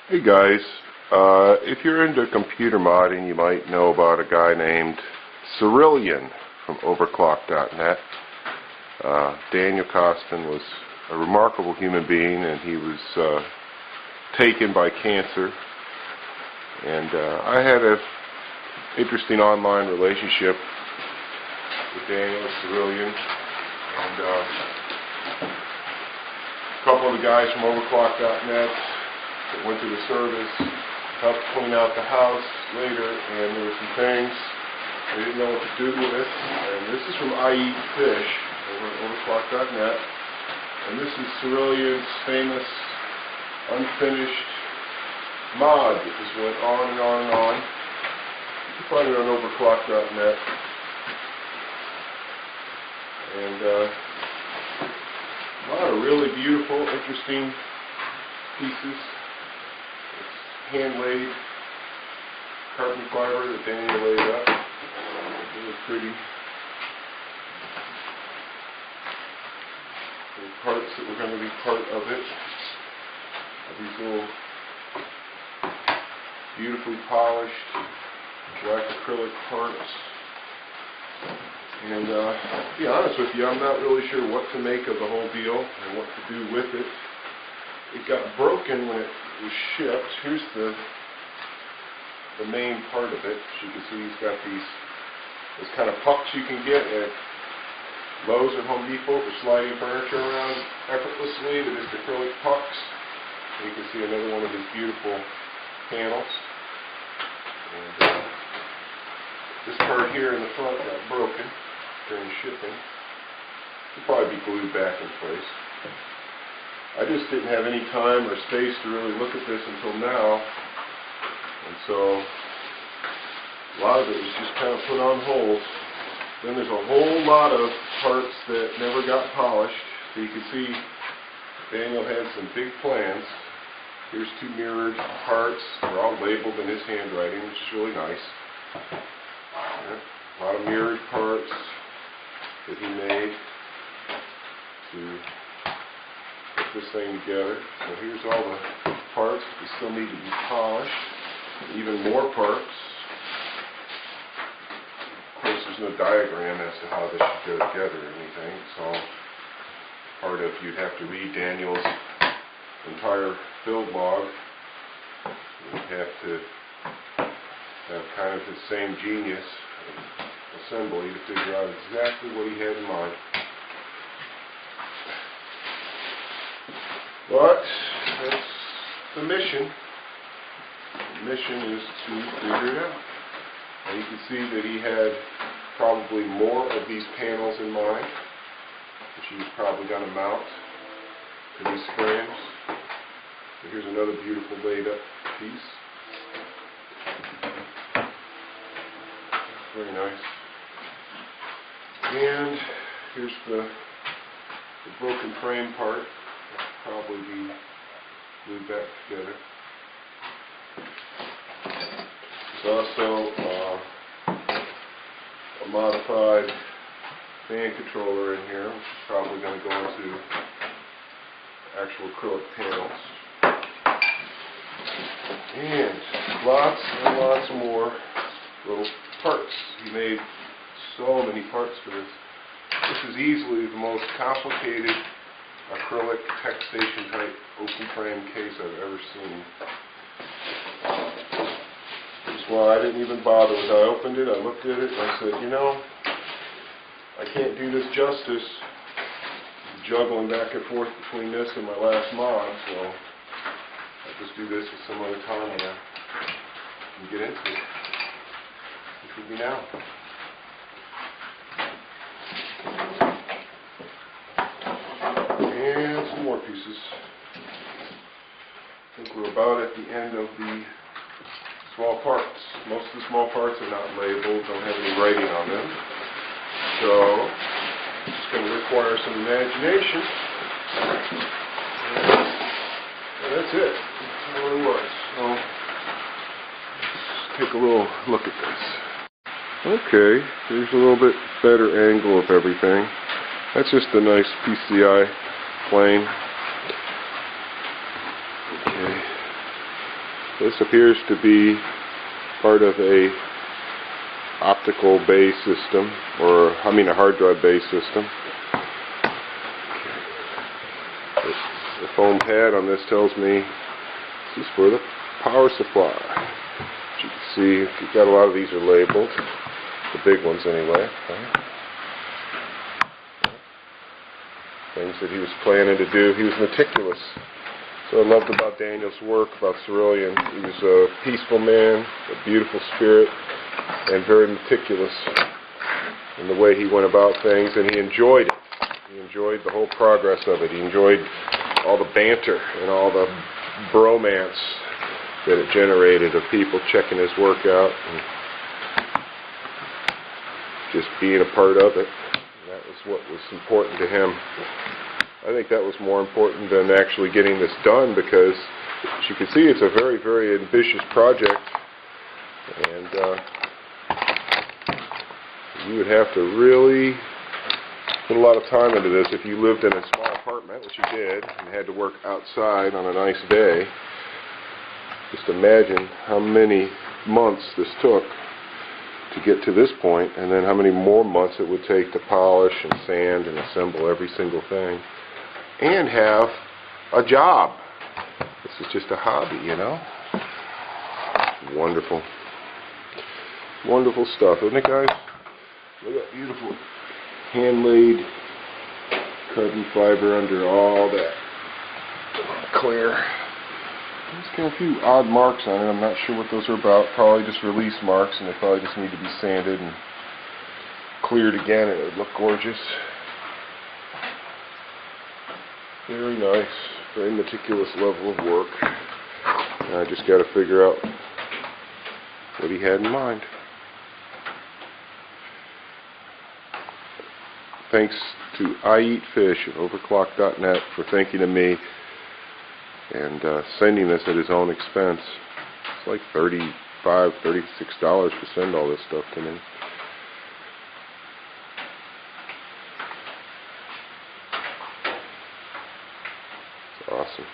Hey guys, if you're into computer modding, you might know about a guy named Syrillian from overclock.net. Daniel Costin was a remarkable human being, and he was taken by cancer. And I had an interesting online relationship with Daniel Syrillian, and a couple of the guys from overclock.net that went to the service helped clean out the house later, and there were some things they didn't know what to do with. And this is from I Eat Fish over at overclock.net, and this is Syrillian's famous unfinished mod that just went on and on and on. You can find it on overclock.net. And a lot of really beautiful, interesting pieces. Hand-laid carbon fiber that Daniel laid up. Really pretty. The parts that were going to be part of it. These little beautifully polished black acrylic parts. And to be honest with you, I'm not really sure what to make of the whole deal and what to do with it. It got broken when it was shipped. Here's the main part of it. As you can see, he's got those kind of pucks you can get at Lowe's or Home Depot for sliding furniture around effortlessly. They're just acrylic pucks. And you can see another one of his beautiful panels. And this part here in the front got broken during shipping. It'll probably be glued back in place. I just didn't have any time or space to really look at this until now, and so a lot of it was just kind of put on hold. Then there's a whole lot of parts that never got polished. So you can see Daniel had some big plans. Here's two mirrored parts. They're all labeled in his handwriting, which is really nice. Yeah, a lot of mirrored parts that he made to this thing together. So here's all the parts that still need to be polished. Even more parts. Of course, there's no diagram as to how this should go together or anything. It's all part of, you'd have to read Daniel's entire build log. You'd have to have kind of his same genius of assembly to figure out exactly what he had in mind. But that's the mission. The mission is to figure it out. And you can see that he had probably more of these panels in mind, which he was probably going to mount to these frames. So here's another beautiful laid up piece. Very nice. And here's the broken frame part. Probably be glued back together. There's also a modified fan controller in here, which is probably going to go into actual acrylic panels. And lots more little parts. He made so many parts for this. This is easily the most complicated acrylic tech station type open frame case I've ever seen. That's why I didn't even bother with it. I opened it, I looked at it, and I said, you know, I can't do this justice juggling back and forth between this and my last mod, so I'll just do this at some other time when I can get into it, which will be now. And some more pieces. I think we're about at the end of the small parts. Most of the small parts are not labeled, don't have any writing on them. So, it's just going to require some imagination. And that's it. That's all it was. So, let's take a little look at this. Okay, here's a little bit better angle of everything. That's just a nice PCI plane. Okay. This appears to be part of a optical bay system, or a hard drive bay system. The foam pad on this tells me this is for the power supply. As you can see, you've got a lot of these are labeled, the big ones anyway. Things that he was planning to do. He was meticulous. So I loved about Daniel's work, about Syrillian. He was a peaceful man, a beautiful spirit, and very meticulous in the way he went about things, and he enjoyed it. He enjoyed the whole progress of it. He enjoyed all the banter and all the bromance that it generated of people checking his work out and just being a part of it. And that was what was important to him. I think that was more important than actually getting this done, because as you can see, it's a very, very ambitious project, and you would have to really put a lot of time into this if you lived in a small apartment, which you did, and had to work outside on a nice day. Just imagine how many months this took to get to this point, and then how many more months it would take to polish and sand and assemble every single thing, and have a job. This is just a hobby, you know. Wonderful. Wonderful stuff, isn't it, guys? Look at that beautiful hand-laid carbon fiber under all that clear. There's got a few odd marks on it. I'm not sure what those are about. Probably just release marks, and they probably just need to be sanded and cleared again, and it would look gorgeous. Very nice, very meticulous level of work. And I just got to figure out what he had in mind. Thanks to I Eat Fish at overclock.net for thinking of me and sending this at his own expense. It's like $35, $36 to send all this stuff to me. It's awesome.